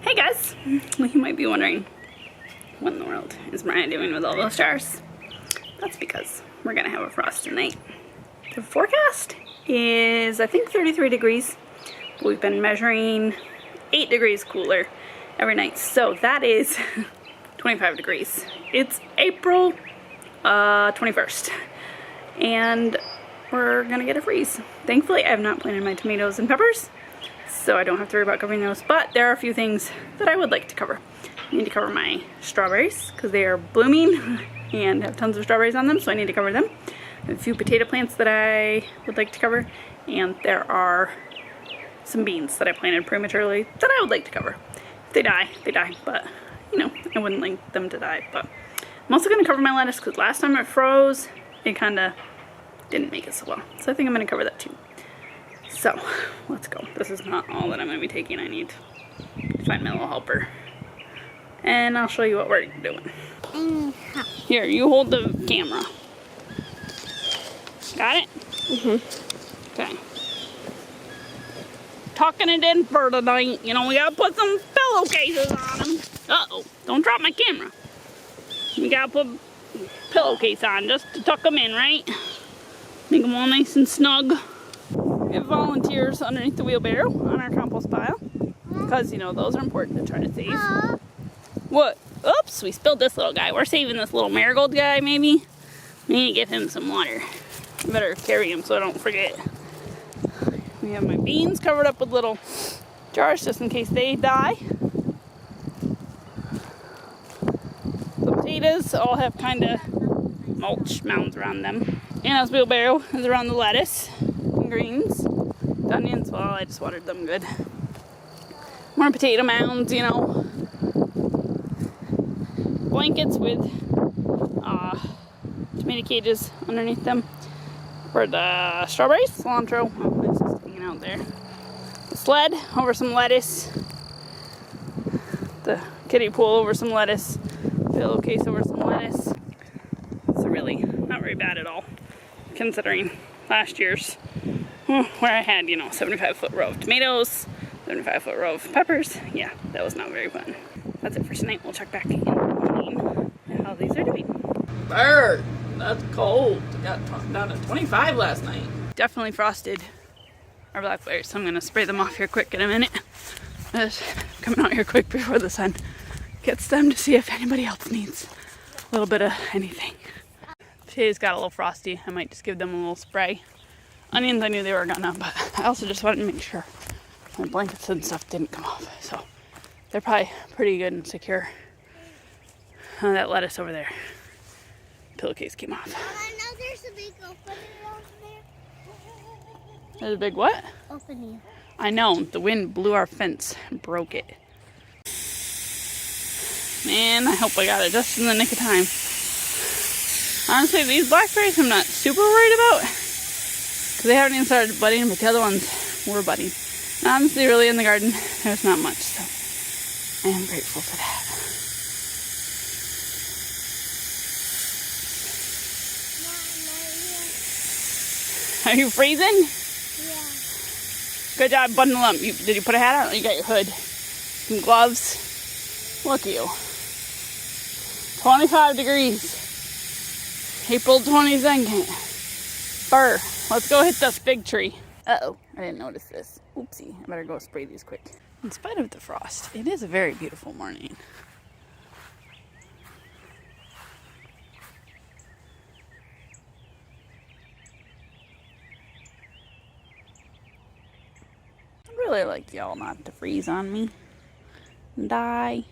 Hey guys! Well, you might be wondering, what in the world is Mariah doing with all those jars? That's because we're gonna have a frost tonight. The forecast is, I think, 33 degrees. We've been measuring 8 degrees cooler every night, so that is 25 degrees. It's April 21st, and we're gonna get a freeze. Thankfully, I have not planted my tomatoes and peppers, so I don't have to worry about covering those, but there are a few things that I would like to cover. I need to cover my strawberries because they are blooming and have tons of strawberries on them, so I need to cover them. I have a few potato plants that I would like to cover, and there are some beans that I planted prematurely that I would like to cover. If they die, they die, but you know, I wouldn't like them to die. But I'm also going to cover my lettuce because last time it froze, it kind of didn't make it so well. So I think I'm going to cover that too. So, let's go. This is not all that I'm going to be taking. I need to find my little helper. And I'll show you what we're doing. Here, you hold the camera. Got it? Mm-hmm. Okay. Tucking it in for tonight. You know, we gotta put some pillowcases on them. Uh-oh, don't drop my camera. We gotta put pillowcase on just to tuck them in, right? Make them all nice and snug. We have volunteers underneath the wheelbarrow on our compost pile. Because, you know, those are important to try to save. What? Oops, we spilled this little guy. We're saving this little marigold guy, maybe. We need to give him some water. I better carry him so I don't forget. We have my beans covered up with little jars just in case they die. The potatoes all have kind of mulch mounds around them. Anna's wheelbarrow is around the lettuce and greens. The onions, well, I just watered them good. More potato mounds, you know. Blankets with tomato cages underneath them for the strawberries, cilantro. Oh, it's just hanging out there. The sled over some lettuce. The kiddie pool over some lettuce. Pillowcase over some lettuce. It's really not very bad at all, considering last year's where I had, you know, 75-foot row of tomatoes, 75-foot row of peppers. Yeah, that was not very fun. That's it for tonight. We'll check back in and how these are doing. Bird, that's cold. It got down to 25 last night. Definitely frosted our blackberries, so I'm gonna spray them off here quick in a minute. Just coming out here quick before the sun gets them to see if anybody else needs a little bit of anything. Potatoes got a little frosty. I might just give them a little spray. Onions, I knew they were gonna, but I also just wanted to make sure my blankets and stuff didn't come off. So they're probably pretty good and secure. That lettuce over there, pillowcase came off. I know there's a big opening over there. There's a big what? Opening. I know, the wind blew our fence and broke it. Man, I hope I got it just in the nick of time. Honestly, these blackberries I'm not super worried about, because they haven't even started budding, but the other ones were budding. And honestly, really in the garden, there's not much, so I am grateful for that. Are you freezing? Yeah. Good job, bundle up. Did you put a hat on? You got your hood. Some gloves. Look at you. 25 degrees. April 22nd. Burr. Let's go hit this big tree. Uh-oh, I didn't notice this. Oopsie, I better go spray these quick. In spite of the frost, it is a very beautiful morning. I'd really like y'all not to freeze on me and die.